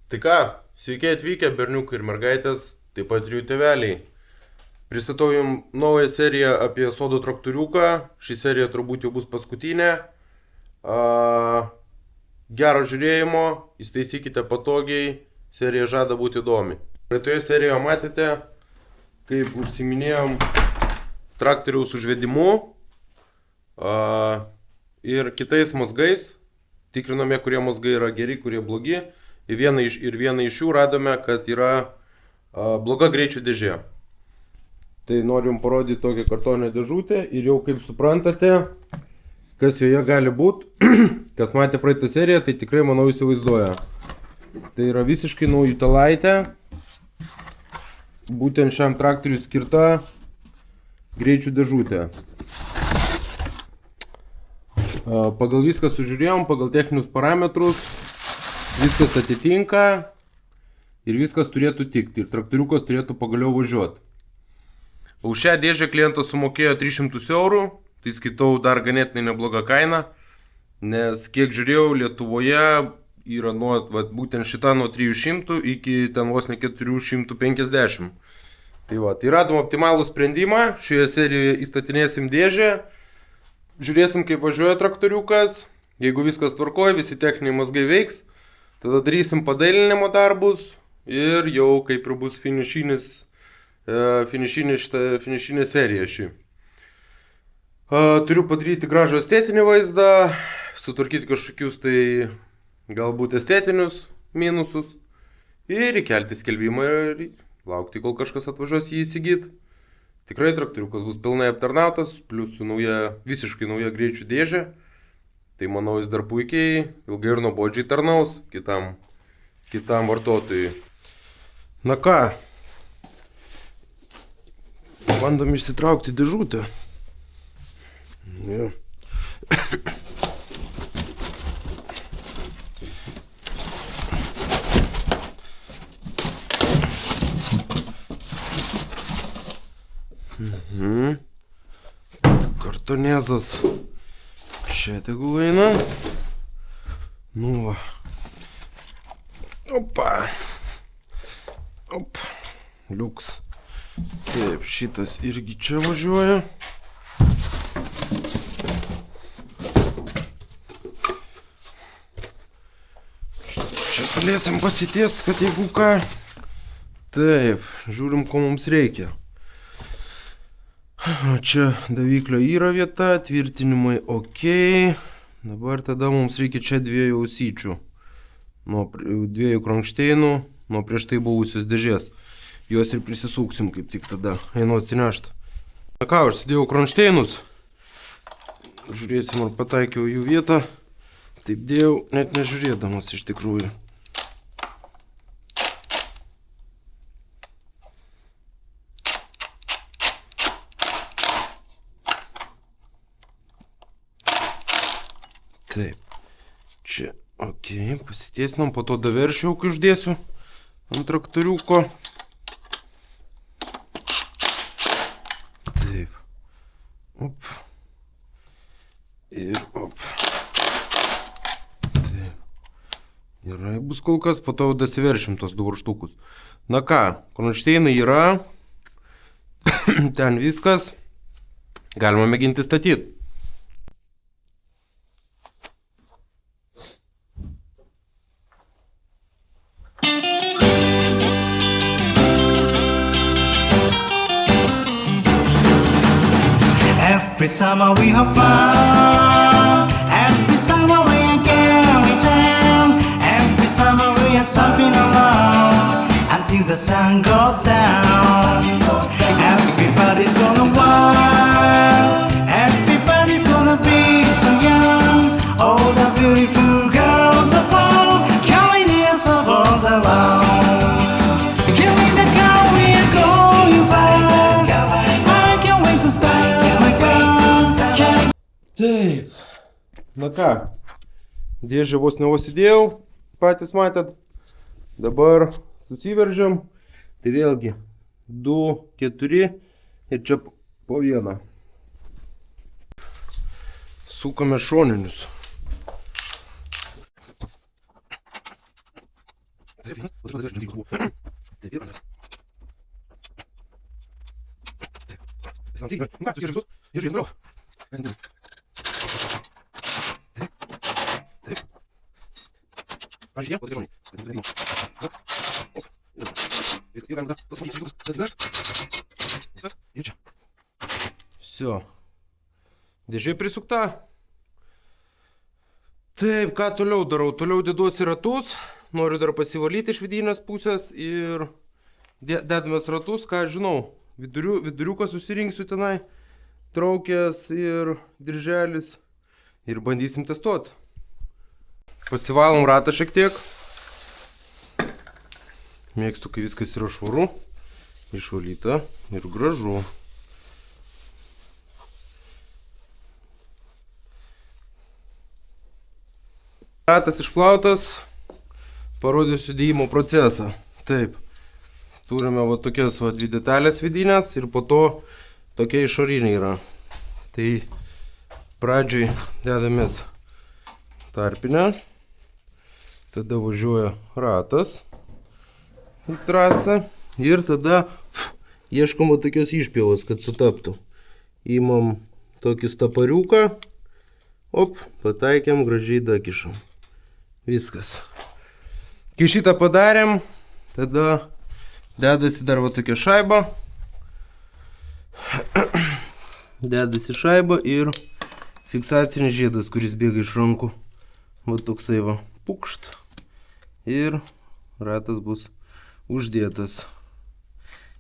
Tai ką, sveiki atvykę berniukai ir mergaitės, taip pat ir jų tėveliai. Pristatau jums naują seriją apie sodo traktoriuką. Ši serija turbūt jau bus paskutinė. Gero žiūrėjimo, įstaisykite patogiai, serija žada būti įdomi. Praeitoje serijoje matėte, kaip užsiminėjom traktoriaus užvedimu ir kitais mazgais. Tikrinome, kurie mazgai yra geri, kurie blogi. Ir vieną iš jų radome, kad yra bloga greičių dėžė. Tai norim parodyti tokią kartoninę dėžutę ir jau kaip suprantate, kas joje gali būti. Kas matė praeitą seriją, tai tikrai manau įsivaizduoja. Tai yra visiškai naujutėlaitė, būtent šiam traktoriui skirta greičių dėžutė. Pagal viską sužiūrėjom, pagal techninius parametrus, viskas atitinka ir viskas turėtų tikti ir traktoriukas turėtų pagaliau važiuoti. Už šią dėžę klientas sumokėjo 300 eurų, tai skaitau dar ganėtinai neblogą kainą, nes kiek žiūrėjau, Lietuvoje yra būtent šita nuo 300 iki ten vos ne 450. Tai radom optimalų sprendimą, šioje serijoje įstatinėsim dėžę, žiūrėsim kaip važiuoja traktoriukas, jeigu viskas tvarkoja, visi techniniai mazgai veiks, tada darysim padailinimo darbus ir jau kaip ir bus finišinė serija ši. Turiu padaryti gražų estetinį vaizdą, sutvarkyti kažkokius tai galbūt estetinius minusus ir įkelti skelbimą ir laukti, kol kažkas atvažiuos jį įsigyti. Tikrai traktoriukas bus pilnai aptarnautas, plius su visiškai nauja greičių dėžė. Tai manau jis dar puikiai, ilgai ir nuobodžiai tarnaus kitam vartotojui. Na ką, bandom išsitraukti dėžutę. Ja. Kartonėzas čia tegul eina. Nu va. Opa. Op. Liuks. Taip, šitas irgi čia važiuoja. Čia galėsim pasitiest, kad jeigu ką. Taip, žiūrim, ko mums reikia. Čia daviklio yra vieta, tvirtinimai ok. Dabar tada mums reikia čia dviejų ausyčių. Nuo dviejų krankšteinų, nuo prieš tai buvusios dėžės. Juos ir prisisuksim kaip tik tada. Einu atsinešti. Na ką, užsidėjau krankšteinus. Žiūrėsim, ar pataikiau jų vietą. Taip dėjau, net nežiūrėdamas iš tikrųjų. Taip, čia, ok, pasitiesinam, po to daveršiau, kai uždėsiu ant traktoriuko. Taip, op, ir op. Taip, gerai bus kol kas, po to jau dasiveršim tos du varžtukus. Na ką, kronšteinai yra, ten viskas, galima mėginti statyti. Every summer we have fun. Every summer we are going down. Every summer we are surfing along until the sun goes down. Everybody's gonna wild. Everybody's gonna be so young. All the beautiful girls are fun, carrying us all along. Killing the car, we are going fast. I can't wait to start. Taip, na ką, dėžę vos įdėjau, patys matėt, dabar susiveržiam, tai vėlgi 2, 4 ir čia po vieną. Sukame šoninius. Taip, vienas, po 120 buvo. Taip, ir antras. Taip. Ką, tu žiūrės, ir žiūrės, bravo. Taip. Aš jie, po 3 žmonį. Viskas, ir antras, pasmatysiu, kas įgašt. Viskas, ir čia. Все. Dėžė prisukta. Taip, ką toliau darau? Toliau deduosi ratus. Noriu dar pasivalyti iš vidinės pusės ir dedamės ratus, ką žinau. Viduriuką susirinksiu tenai, traukės ir dirželis ir bandysim testuoti. Pasivalom ratą šiek tiek. Mėgstu, kai viskas yra švaru, išvalyta ir gražu. Ratas išplautas, parodysiu dėjimo procesą. Taip, turime va tokias va 2 detalės vidinės ir po to tokia išorinė yra. Tai pradžiai dedamės tarpinę, tada važiuoja ratas į trasą ir tada ieškom va tokios išpjovos, kad sutaptų. Įmam tokį stapariuką, pataikėm, gražiai dakišam. Viskas. Kai šitą padarėm, tada dedasi dar va tokia šaiba. Dedasi šaiba ir fiksacinis žiedas, kuris bėga iš rankų. Va toksai va, pukšt. Ir ratas bus uždėtas.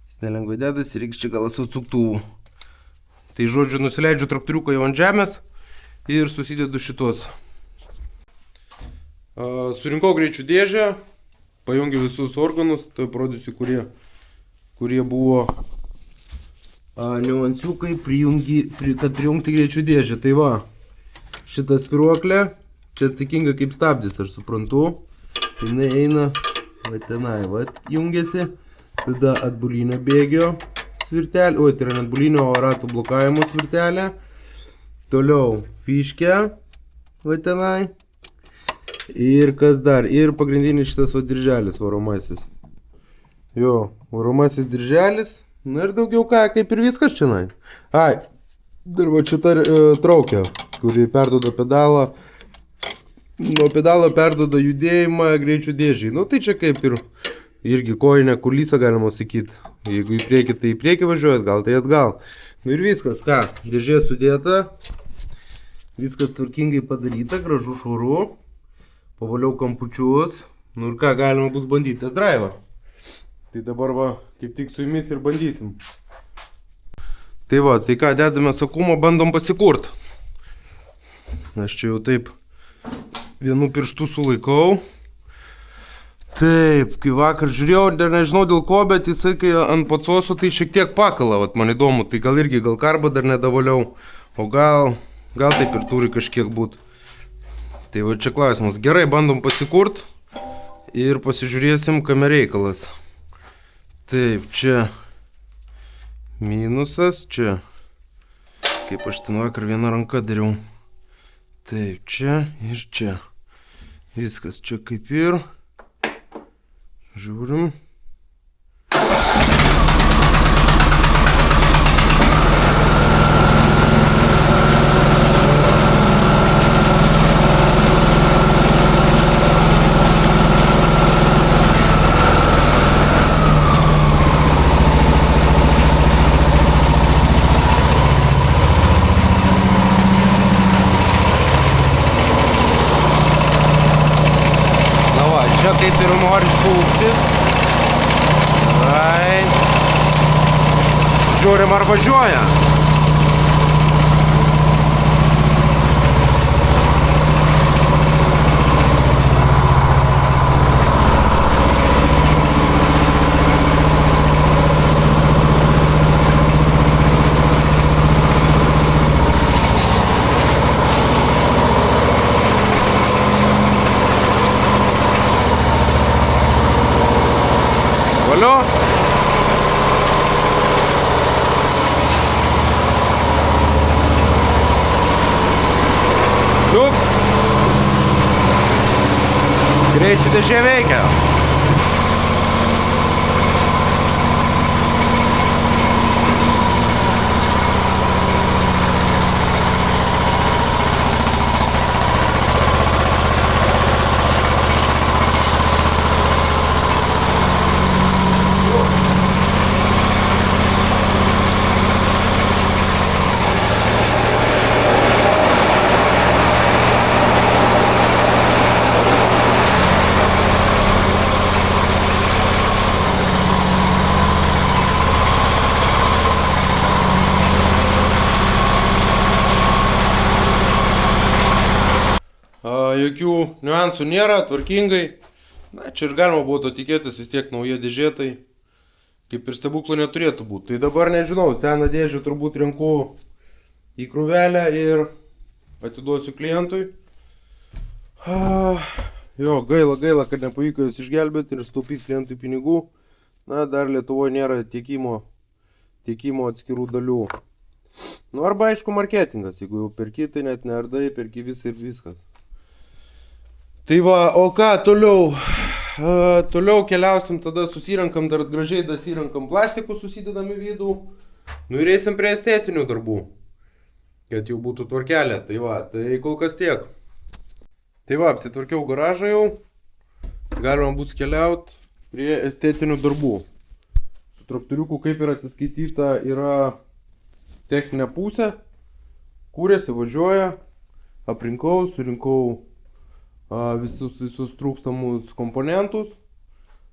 Jis nelengvai dedasi, reikia čia gal su atsuktuvų. Tai žodžiu, nusileidžiu traktoriuką jau ant žemės ir susidedu šitos. Surinkau greičių dėžę, pajungiu visus organus, tai parodysiu, kurie buvo niuansiukai, kad prijungti greičių dėžę. Tai va, šitą spiruoklę, čia atsakinga kaip stabdis, aš suprantu. Jinai eina, va tenai, va, jungiasi, tada atbulinio bėgio svirtelė, tai yra net bulinio ratų blokavimo svirtelė. Toliau fiškė, va tenai. Ir kas dar? Ir pagrindinis šitas va dirželis varomasis. Jo, varomasis dirželis. Na ir daugiau ką, kaip ir viskas čionai. Ai, dar va šita traukė, kuri perduoda pedalą. Nuo pedalo perduoda judėjimą greičių dėžiai. Nu tai čia kaip ir irgi kojinė kulisa, galima sakyti. Jeigu į priekį, tai į priekį važiuojat, gal tai atgal. Nu ir viskas, ką, dėžė sudėta. Viskas tvarkingai padaryta, gražu švaru. Pavaliau kampučius. Nu ir ką, galima bus bandyti test drive'ą. Tai dabar va, kaip tik su jumis ir bandysim. Tai va, tai ką, dedame sakumą, bandom pasikurt. Aš čia jau taip vienu pirštu sulaikau. Taip, kai vakar žiūrėjau, dar nežinau dėl ko, bet jisai kai ant pacoso tai šiek tiek pakala, vat man įdomu, tai gal irgi, gal karbą dar nedavaliau, o gal taip ir turi kažkiek būt. Tai va čia klausimas, gerai, bandom pasikurt ir pasižiūrėsim, kame reikalas. Taip, čia minusas, čia, kaip aš ten vakar vieną ranką dariau. Taip, čia ir čia. Viskas čia kaip ir. Žiūrim. Čia kaip ir nori suktis. Žiūrim ar važiuoja. Valio. Liuks. Greičių dėžė veikia. jokių niuansų nėra, tvarkingai. Na, čia ir galima buvo to tikėtis, vis tiek nauja dėžė, tai kaip ir stebuklų neturėtų būti. Tai dabar nežinau, seną dėžę turbūt renku į krūvelę ir atiduosiu klientui. Jo, gaila, kad nepavyko jūs išgelbėti ir sutaupyti klientui pinigų. Na, dar Lietuvoje nėra tiekimo atskirų dalių. Nu, arba aišku marketingas, jeigu jau perki, tai net neardai, perki visą ir viskas. Tai va, o ką, toliau? Toliau keliausim, tada susirenkam, dar gražiai dasirenkam plastikus, susidedam į vidų. Nu ir eisim prie estetinių darbų, kad jau būtų tvarkelė. Tai va, tai kol kas tiek. Tai va, apsitvarkiau garažą jau, galima bus keliauti prie estetinių darbų. Su traktoriuku, kaip ir atsiskaityta, yra techninė pusė, kūrėsi, važiuoja, aprinkau, surinkau visus trūkstamus komponentus.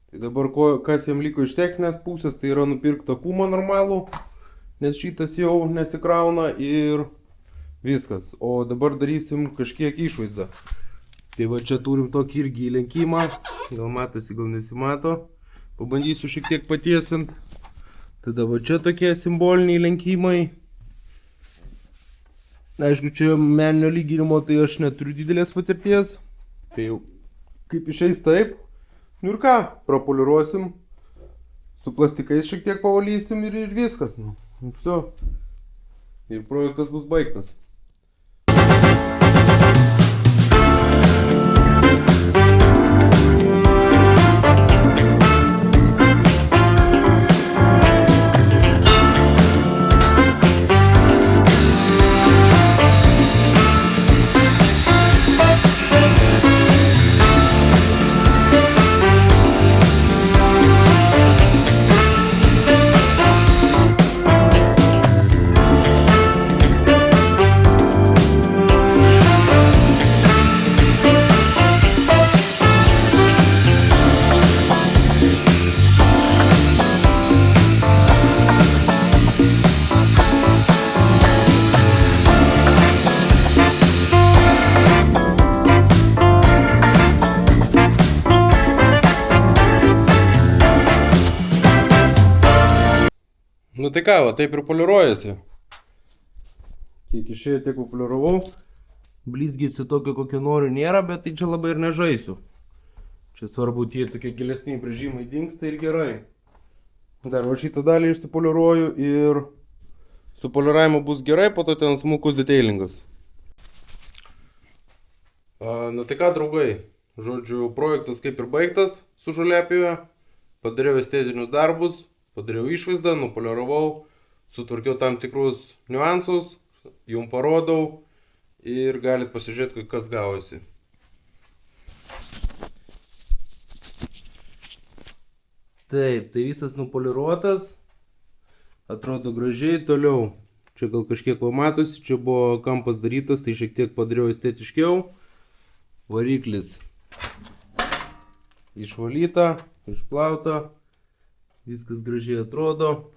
Tai dabar kas jam liko iš techninės pusės, tai yra nupirkta kūmą normalų, nes šitas jau nesikrauna ir viskas. O dabar darysim kažkiek išvaizdą. Tai va čia turim tokį irgi įlenkimą, gal matosi, gal nesimato. Pabandysiu šiek tiek patiesint. Tada va čia tokie simboliniai lenkimai. Aišku, čia meninio lyginimo tai aš neturiu didelės patirties. Tai jau kaip išeis taip. Nu ir ką, prapoliruosim. Su plastikais šiek tiek pavalysim ir viskas. Nu, viso. Ir projektas bus baigtas. Nu tai ką, va, taip ir poliruojasi. Kiek išėjo, tiek poliravau. Blizgėsiu tokio, kokio noriu, nėra, bet tai čia labai ir nežaisiu. Čia svarbu tie tokie gilesni brėžimai dingsta ir gerai. Dar va šitą dalį išsipoliruoju ir su poliravimu bus gerai, po to ten smulkus detailingas. Nu tai ką, draugai, žodžiu, projektas kaip ir baigtas su žoliapjove. Padariau estetinius darbus. Padariau išvaizdą, nupoliravau, sutvarkiau tam tikrus niuansus, jums parodau ir galit pasižiūrėti, kas gavosi. Taip, tai visas nupoliruotas, atrodo gražiai, toliau. Čia gal kažkiek pamatosi, čia buvo kampas darytas, tai šiek tiek padariau estetiškiau. Variklis išvalyta, išplauta. Viskas gražiai atrodo,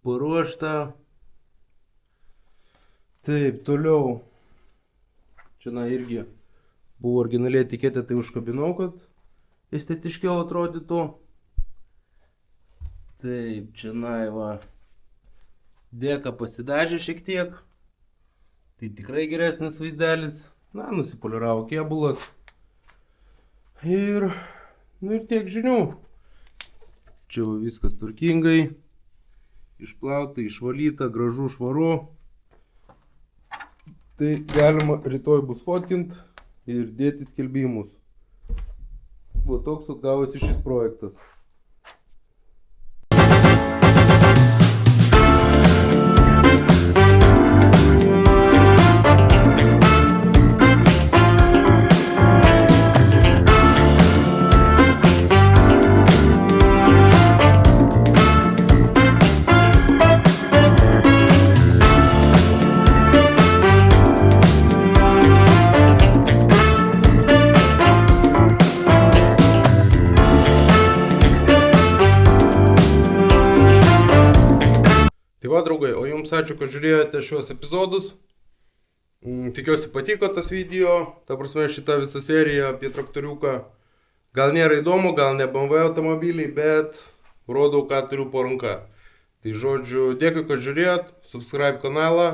paruošta. Taip, toliau. Čia irgi buvo originaliai etiketė, tai užkabinau, kad estetiškiau atrodytų. Taip, čia va. Dėka pasidažė šiek tiek. Tai tikrai geresnis vaizdelis. Na, nusipoliravo kėbulas. Ir tiek žinių. Čia viskas tvarkingai, išplauta, išvalyta, gražu, švaru. Tai galima rytoj bus fotkint ir dėti skelbimus. Buvo toks atgavosi šis projektas. Tai va, draugai, o jums ačiū, kad žiūrėjote šios epizodus. Tikiuosi patiko tas video, ta prasme šita visa serija apie traktoriuką. Gal nėra įdomu, gal ne BMW automobiliai, bet rodau, ką turiu po ranka. Tai žodžiu, dėkui, kad žiūrėjot, subscribe kanalą,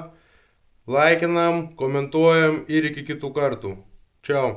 laikinam, komentuojam ir iki kitų kartų. Čiau.